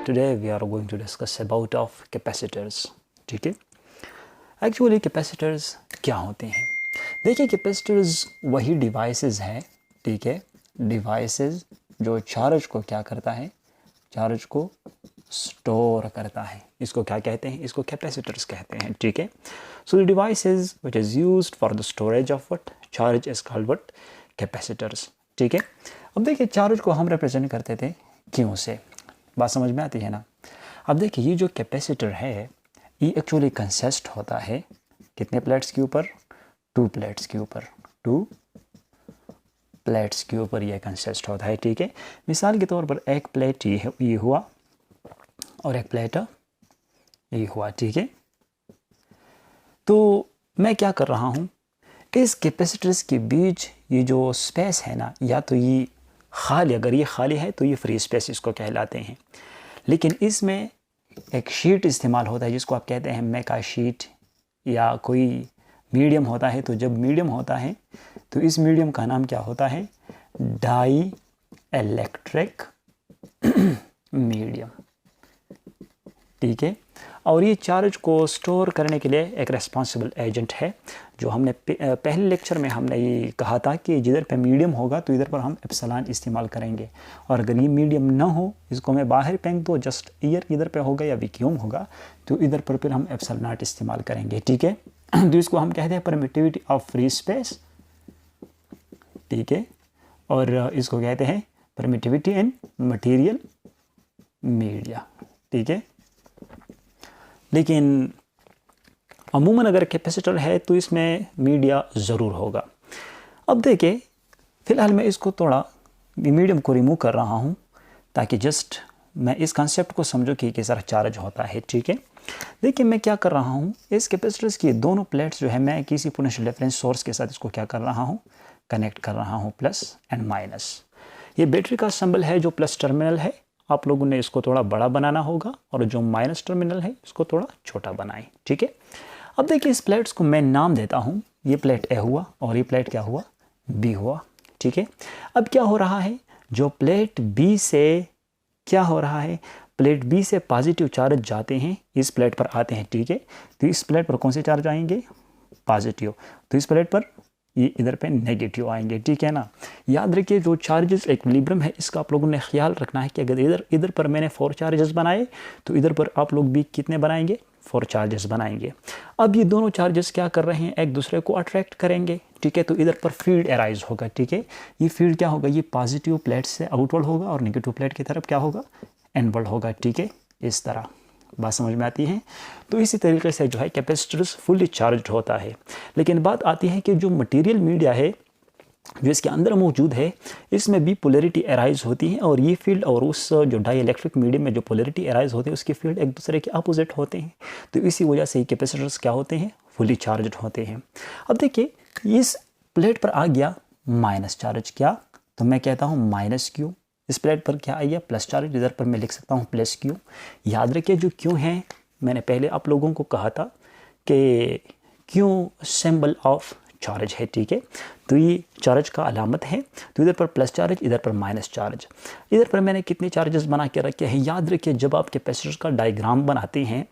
today we are going to discuss about of capacitors. ठीक है, actually capacitors क्या होते हैं? देखिए, कैपेसिटर्स वही डिवाइसेस हैं, ठीक है, डिवाइसेस जो चार्ज को क्या करता है, चार्ज को स्टोर करता है। इसको क्या कहते हैं? इसको कैपेसिटर्स कहते हैं, ठीक है। So the devices which is used for the storage of what charge is called what capacitors, ठीक है। अब देखिए, चार्ज को हम रिप्रेजेंट करते थे क्यों से, बात समझ में आती है ना। अब देखिए, ये जो कैपेसिटर है ये एक्चुअली कंसिस्ट होता है कितने प्लेट्स के ऊपर? 2 प्लेट्स के ऊपर, 2 प्लेट्स के ऊपर ये कंसिस्ट होता है, ठीक है। मिसाल के तौर पर एक प्लेट ये हुआ और एक प्लेट ये हुआ, ठीक है। तो मैं क्या कर रहा हूँ, इस कैपेसिटर्स के बीच ये जो स्पेस है ना, या तो ये खाली, अगर ये खाली है तो ये फ्री स्पेस इसको कहलाते हैं। लेकिन इसमें एक शीट इस्तेमाल होता है जिसको आप कहते हैं मेका शीट, या कोई मीडियम होता है। तो जब मीडियम होता है तो इस मीडियम का नाम क्या होता है? डाई इलेक्ट्रिक मीडियम, ठीक है। और ये चार्ज को स्टोर करने के लिए एक रेस्पॉन्सिबल एजेंट है, जो हमने पहले लेक्चर में हमने ये कहा था कि जिधर पे मीडियम होगा तो इधर पर हम एप्सिलॉन इस्तेमाल करेंगे, और अगर ये मीडियम ना हो, इसको मैं बाहर फेंक दो, जस्ट ईयर इधर पे होगा या वैक्यूम होगा, तो इधर पर फिर हम एप्सिलॉन नॉट इस्तेमाल करेंगे, ठीक है। तो इसको हम कहते हैं परमिटिविटी ऑफ फ्री स्पेस, ठीक है, और इसको कहते हैं परमिटिविटी इन मटेरियल मीडिया, ठीक है। लेकिन अमूमन अगर कैपेसिटर है तो इसमें मीडिया ज़रूर होगा। अब देखिए, फ़िलहाल मैं इसको थोड़ा मीडियम को रिमूव कर रहा हूँ ताकि जस्ट मैं इस कॉन्सेप्ट को समझूं कि किस तरह चार्ज होता है, ठीक है। देखिए, मैं क्या कर रहा हूँ, इस कैपेसिटर्स की दोनों प्लेट्स जो है मैं किसी पोटेंशियल डिफरेंस सोर्स के साथ इसको क्या कर रहा हूँ, कनेक्ट कर रहा हूँ, प्लस एंड माइनस। ये बैटरी का सिंबल है जो प्लस टर्मिनल है, आप लोगों ने इसको थोड़ा बड़ा बनाना होगा, और जो माइनस टर्मिनल है इसको थोड़ा छोटा बनाएं, ठीक है। अब देखिए, इस प्लेट्स को मैं नाम देता हूँ, ये प्लेट ए हुआ और ये प्लेट क्या हुआ, बी हुआ, ठीक है। अब क्या हो रहा है, जो प्लेट बी से क्या हो रहा है, प्लेट बी से पॉजिटिव चार्ज जाते हैं, इस प्लेट पर आते हैं, ठीक है। तो इस प्लेट पर कौन से चार्ज आएंगे? पॉजिटिव। तो इस प्लेट पर ये इधर पे नेगेटिव आएंगे, ठीक है ना। याद रखिए, जो चार्जेस इक्विलिब्रियम है इसका आप लोगों ने ख्याल रखना है कि अगर इधर पर मैंने 4 चार्जेस बनाए तो इधर पर आप लोग भी कितने बनाएंगे? 4 चार्जेस बनाएंगे। अब ये दोनों चार्जेस क्या कर रहे हैं, एक दूसरे को अट्रैक्ट करेंगे, ठीक है। तो इधर पर फील्ड अराइज होगा, ठीक है। ये फील्ड क्या होगा, ये पॉजिटिव प्लेट से आउटवर्ड होगा और नेगेटिव प्लेट की तरफ क्या होगा, इनवर्ड होगा, ठीक है। इस तरह बात समझ में आती है। तो इसी तरीके से जो है कैपेसिटर्स फुल्ली चार्ज्ड होता है। लेकिन बात आती है कि जो मटेरियल मीडिया है जो इसके अंदर मौजूद है, इसमें भी पोलैरिटी अराइज होती है, और ये फील्ड और उस जो डाई इलेक्ट्रिक मीडियम में जो पोलैरिटी अराइज होती है उसकी फील्ड एक दूसरे के अपोजिट होते हैं। तो इसी वजह से कैपेसिटर्स क्या होते हैं, फुली चार्ज्ड होते हैं। अब देखिए, इस प्लेट पर आ गया माइनस चार्ज, क्या, तो मैं कहता हूँ माइनस क्यू। इस प्लेट पर क्या आइए, प्लस चार्ज, इधर पर मैं लिख सकता हूँ प्लस क्यू। याद रखिए, जो क्यू है मैंने पहले आप लोगों को कहा था कि क्यू सिंबल ऑफ चार्ज है, ठीक है। तो ये चार्ज का अलामत है। तो इधर पर प्लस चार्ज, इधर पर माइनस चार्ज। इधर पर मैंने कितने चार्जेस बना के रखे हैं? याद रखिए, जब आप कैपेसिटर्स का डायग्राम बनाते हैं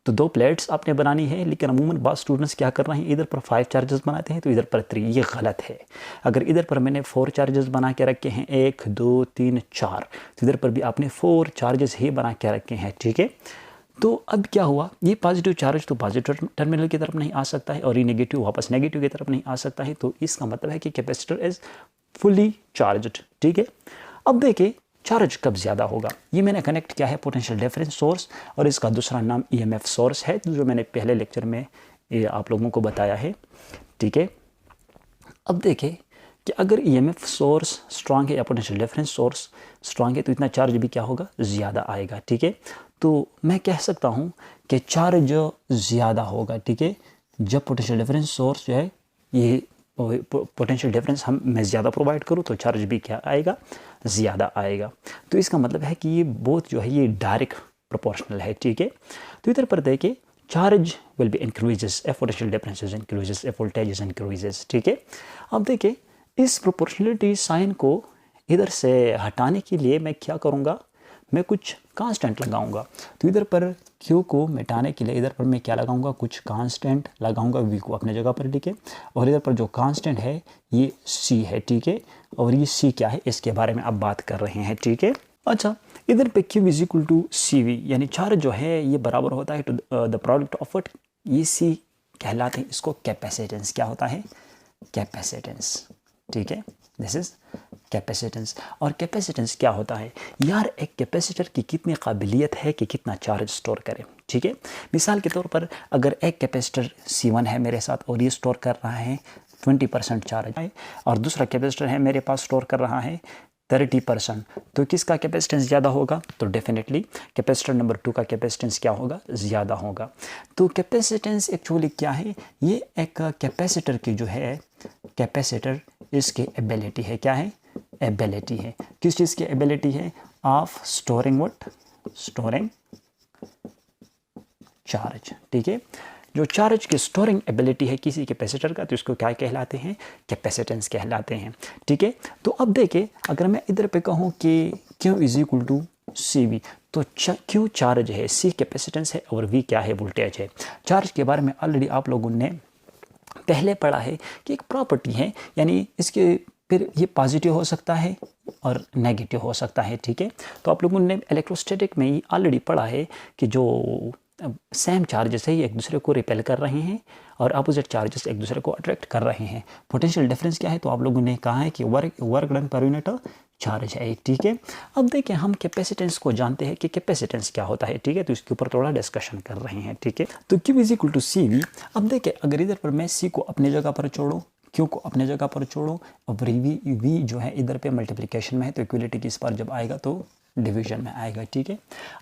तो 2 प्लेट्स आपने बनानी है, लेकिन अमूमन बहुत स्टूडेंट्स क्या कर रहे हैं, इधर पर 5 चार्जेस बनाते हैं तो इधर पर 3। ये गलत है। अगर इधर पर मैंने 4 चार्जेस बना के रखे हैं, 1 2 3 4, तो इधर पर भी आपने 4 चार्जेस ही बना के रखे हैं, ठीक है। तो अब क्या हुआ, ये पॉजिटिव चार्ज तो पॉजिटिव टर्मिनल की तरफ नहीं आ सकता है, और ये नेगेटिव वापस नेगेटिव की तरफ नहीं आ सकता है। तो इसका मतलब है कि कैपेसिटर इज फुली चार्ज्ड, ठीक है। अब देखिए, चार्ज कब ज़्यादा होगा, ये मैंने कनेक्ट किया है पोटेंशियल डिफरेंस सोर्स, और इसका दूसरा नाम ईएमएफ सोर्स है, जो मैंने पहले लेक्चर में ये आप लोगों को बताया है, ठीक है। अब देखिए कि अगर ईएमएफ सोर्स स्ट्रांग है या पोटेंशियल डिफरेंस सोर्स स्ट्रांग है तो इतना चार्ज भी क्या होगा, ज़्यादा आएगा, ठीक है। तो मैं कह सकता हूँ कि चार्ज ज़्यादा होगा, ठीक है, जब पोटेंशियल डिफरेंस सोर्स जो है ये पोटेंशियल डिफरेंस मैं ज़्यादा प्रोवाइड करूँ तो चार्ज भी क्या आएगा, ज़्यादा आएगा। तो इसका मतलब है कि ये बोथ जो है ये डायरेक्ट प्रोपोर्शनल है, ठीक है। तो इधर पर देखिए, charge will be increases F potential difference increases F voltage increases, ठीक है। अब देखिए, इस प्रोपोर्शनलिटी साइन को इधर से हटाने के लिए मैं क्या करूँगा, मैं कुछ कांस्टेंट लगाऊंगा। तो इधर पर Q को मिटाने के लिए इधर पर मैं क्या लगाऊंगा, कुछ कांस्टेंट लगाऊंगा, V को अपने जगह पर लिखे, और इधर पर जो कांस्टेंट है ये C है, ठीक है। और ये C क्या है, इसके बारे में अब बात कर रहे हैं, ठीक है। अच्छा, इधर पे Q is equal to CV, यानी चार्ज जो है ये बराबर होता है to the product of what, ये C कहलाते हैं, इसको कैपेसिटेंस क्या होता है, कैपेसिटेंस, ठीक है। This is capacitance. और कैपेसिटेंस क्या होता है यार, एक कैपेसिटर की कितनी काबिलियत है कि कितना चार्ज स्टोर करे, ठीक है। मिसाल के तौर पर अगर एक कैपेसिटर C1 है मेरे साथ और ये स्टोर कर रहा है 20% चार्ज है, और दूसरा कैपेसिटर है मेरे पास स्टोर कर रहा है 30%, तो किसका कैपेसिटेंस ज़्यादा होगा, तो डेफिनेटली कैपेसिटर नंबर 2 का कैपेसिटेंस क्या होगा, ज़्यादा होगा। तो कैपेसिटेंस एक्चुअली क्या है, ये एक कैपेसिटर की जो है, कैपेसिटर इसकी एबिलिटी है, क्या है, एबिलिटी है, किस चीज़ की एबिलिटी है, of storing what, storing charge, ठीक है। जो चार्ज की स्टोरिंग एबिलिटी है किसी कैपेसिटर का, तो इसको क्या कहलाते हैं, कैपेसिटेंस कहलाते हैं, ठीक है। तो अब देखिए, अगर मैं इधर पे कहूँ कि Q is equal to CV, तो Q चार्ज है, C कैपेसिटेंस है और V क्या है, वोल्टेज है। चार्ज के बारे में ऑलरेडी आप लोगों ने पहले पढ़ा है कि एक प्रॉपर्टी है, यानी इसके फिर ये पॉजिटिव हो सकता है और नेगेटिव हो सकता है, ठीक है। तो आप लोगों ने इलेक्ट्रोस्टैटिक में ही ऑलरेडी पढ़ा है कि जो सेम चार्जेस है ये एक दूसरे को रिपेल कर रहे हैं और अपोजिट चार्जेस एक दूसरे को अट्रैक्ट कर रहे हैं। पोटेंशियल डिफरेंस क्या है, तो आप लोगों ने कहा है कि work done per unit charge है, ठीक है। अब देखिए, हम कैपेसिटेंस को जानते हैं कि कैपेसिटेंस क्या होता है, ठीक है। तो इसके ऊपर थोड़ा डिस्कशन कर रहे हैं, ठीक है। तो Q is equal to CV। अब देखिए, अगर इधर पर मैं C को अपने जगह पर छोड़ूँ, Q को अपने जगह पर छोड़ो, और V जो है इधर पे मल्टीप्लिकेशन में है, तो इक्वलिटी की इस बार जब आएगा तो डिवीजन में आएगा, ठीक है।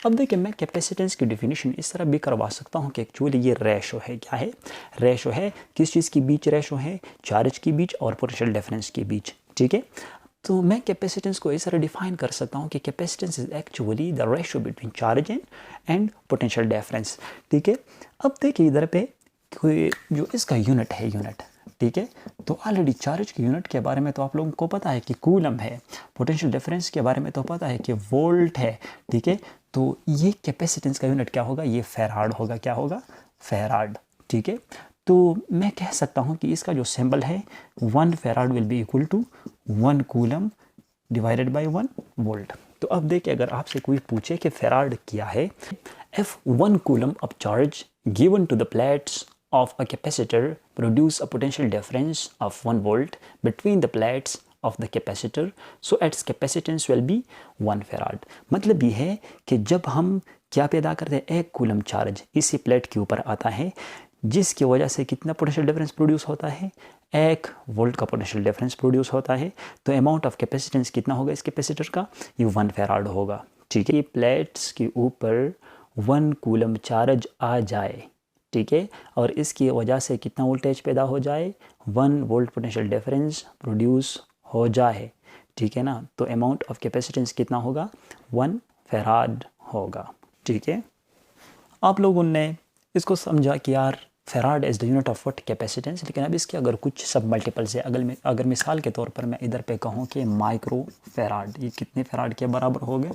अब देखिए, मैं कैपेसिटेंस की डिफिनीशन इस तरह भी करवा सकता हूँ कि एक्चुअली ये रेशो है, क्या है, रेशो है, किस चीज़ के बीच रेशो है, चार्ज के बीच और पोटेंशियल डिफरेंस के बीच, ठीक है। तो मैं कैपेसिटेंस को इस तरह डिफाइन कर सकता हूँ कि capacitance is actually the ratio between charge and potential difference, ठीक है। अब देखिए, इधर पे जो इसका यूनिट है, यूनिट, ठीक है। तो ऑलरेडी चार्ज के यूनिट के बारे में तो आप लोगों को पता है कि कूलम है, पोटेंशियल डिफरेंस के बारे में तो पता है कि वोल्ट है, ठीक है। तो ये कैपेसिटेंस का यूनिट क्या होगा, ये फेराड होगा, क्या होगा, फेराड, ठीक है। तो मैं कह सकता हूँ कि इसका जो सिंबल है 1 farad will be equal to 1 coulomb divided by 1 volt. तो अब देखिए, अगर आपसे कोई पूछे कि फेराड क्या है, if 1 coulomb of charge given to the plates of a capacitor produce a potential difference of 1 volt between the plates of the capacitor, so its capacitance will be 1 farad। मतलब ये है कि जब हम क्या पैदा करते हैं, 1 कूलम चार्ज इसी प्लेट के ऊपर आता है, जिसकी वजह से कितना पोटेंशियल डिफरेंस प्रोड्यूस होता है, 1 वोल्ट का पोटेंशियल डिफरेंस प्रोड्यूस होता है। तो अमाउंट ऑफ कैपेसिटेंस कितना होगा इस कैपेसिटर का, ये 1 फेराड होगा, ठीक है। प्लेट्स के ऊपर 1 कूलम चार्ज आ जाए, ठीक है, और इसकी वजह से कितना वोल्टेज पैदा हो जाए, 1 वोल्ट पोटेंशियल डिफरेंस प्रोड्यूस हो जाए, ठीक है ना। तो अमाउंट ऑफ कैपेसिटेंस कितना होगा, 1 फेराड होगा, ठीक है। आप लोगों ने इसको समझा कि यार farad is the unit of what, capacitance. लेकिन अब इसके अगर कुछ सब मल्टीपल्स है, अगर मिसाल के तौर पर मैं इधर पे कहूँ कि माइक्रो फेराड, ये कितने फेराड के बराबर हो गए,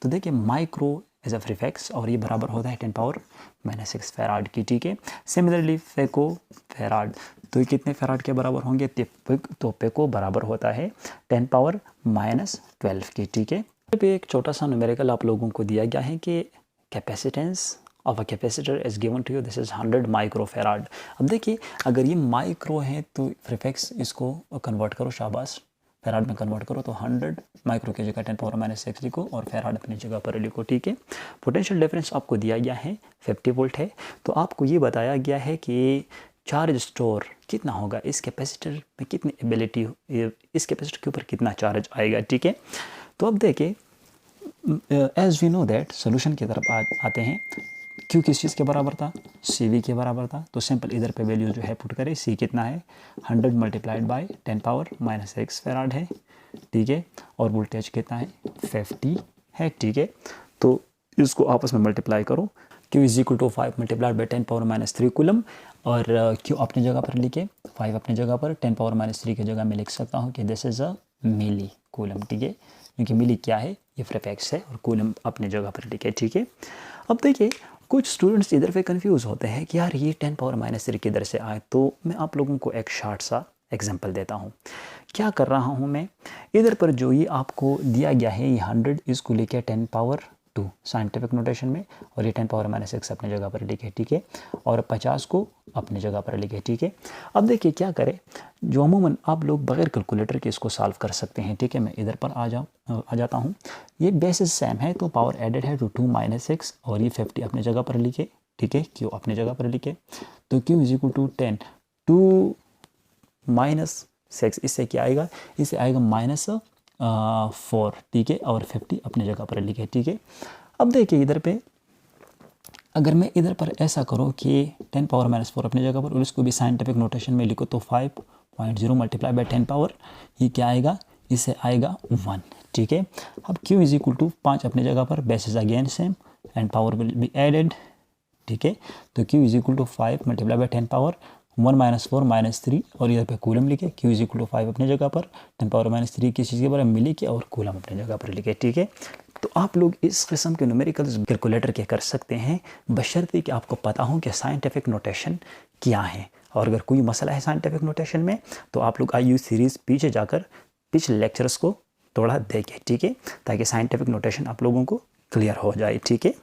तो देखिए माइक्रो एज अ प्रीफिक्स और ये बराबर होता है 10⁻⁻⁶ फेराड की, ठीक है। सिमिलरली फेको फेराड, तो ये कितने फेराड के बराबर होंगे, तो पेको बराबर होता है 10⁻12 की, ठीक है। पे एक छोटा सा न्यूमेरिकल आप लोगों को दिया गया है कि capacitance of a capacitor is given to you, this is 100 micro farad. अब देखिए, अगर ये माइक्रो है तो प्रीफिक्स इसको कन्वर्ट करो, शाबाश, फेराड में कन्वर्ट करो, तो 100 माइक्रो की जगह 10⁻⁻⁶ लिखो और फेराड अपनी जगह पर लिखो, ठीक है। पोटेंशियल डिफरेंस आपको दिया गया है 50 वोल्ट है, तो आपको ये बताया गया है कि चार्ज स्टोर कितना होगा इस कैपेसिटर में, कितनी एबिलिटी, इस कैपेसिटर के ऊपर कितना चार्ज आएगा, ठीक है। तो अब देखिए, as we know that, solution की तरफ आते हैं। क्यू किस चीज़ के बराबर था, CV के बराबर था, तो सिंपल इधर पे वैल्यू जो है पुट करें, C कितना है 100 मल्टीप्लाइड बाय 10⁻⁻⁶ फेराड है, ठीक है, और वोल्टेज कितना है 50 है, ठीक है। तो इसको आपस में मल्टीप्लाई करो, Q is equal to 5 multiplied by 10⁻³ coulomb, और Q अपनी जगह पर लिखे, 5 अपनी जगह पर, 10⁻³ की जगह मैं लिख सकता हूँ कि this is a milli coulomb, ठीक है, क्योंकि मिली क्या है, ये प्रीफिक्स है, और कूलम अपनी जगह पर लिखे। ठीक है, अब देखिए कुछ स्टूडेंट्स इधर पे कंफ्यूज होते हैं कि यार ये 10⁻³ किधर से आए। तो मैं आप लोगों को एक शॉर्ट सा एग्जांपल देता हूँ। क्या कर रहा हूँ मैं, इधर पर जो ये आपको दिया गया है, ये 100 इसको लेके 10⁻² साइंटिफिक नोटेशन में, और ये 10⁻6 अपनी जगह पर लिखे। ठीक है, और 50 को अपनी जगह पर लिखे। ठीक है, अब देखिए क्या करें, जो अमूमन आप लोग बगैर कैलकुलेटर के इसको सॉल्व कर सकते हैं। ठीक है, मैं इधर पर आ जाता हूँ। ये बेसिस सेम है, तो पावर एडेड है तो 2 - 6, और ये 50 अपनी जगह पर लिखे। ठीक है, क्यू अपनी जगह पर लिखे, तो क्यू इज इक्वल टू 10, 2 - 6, इससे क्या आएगा, इससे आएगा -4। ठीक है, और 50 अपनी जगह पर लिखे। ठीक है, अब देखिए इधर पे अगर मैं इधर पर ऐसा करूँ कि 10⁻⁴ अपनी जगह पर, और इसको भी साइंटिफिक नोटेशन में लिखो, तो 5.0 मल्टीप्लाई बाई 10 पावर, ये क्या आएगा, इससे आएगा 1। ठीक है, अब q इज इक्वल टू 5 अपनी जगह पर, basis again same, and power will be added. ठीक है, तो q is equal to 5 multiply by 10 power 1 - 4 - 3, और इधर पे कूलम लिखे। q इज इक्वल टू 5 अपनी जगह पर, 10⁻³ किस चीज़ के बारे में मिली के, और कूलम अपनी जगह पर लिखे। ठीक है, तो आप लोग इस किस्म के न्यूमेरिकल्स कैलकुलेटर के कर सकते हैं, बशर्ते कि आपको पता हो कि साइंटिफिक नोटेशन क्या है। और अगर कोई मसला है साइंटिफिक नोटेशन में, तो आप लोग IU सीरीज़ पीछे जाकर पिछले लेक्चर्स को थोड़ा देखें। ठीक है, ताकि साइंटिफिक नोटेशन आप लोगों को क्लियर हो जाए। ठीक है।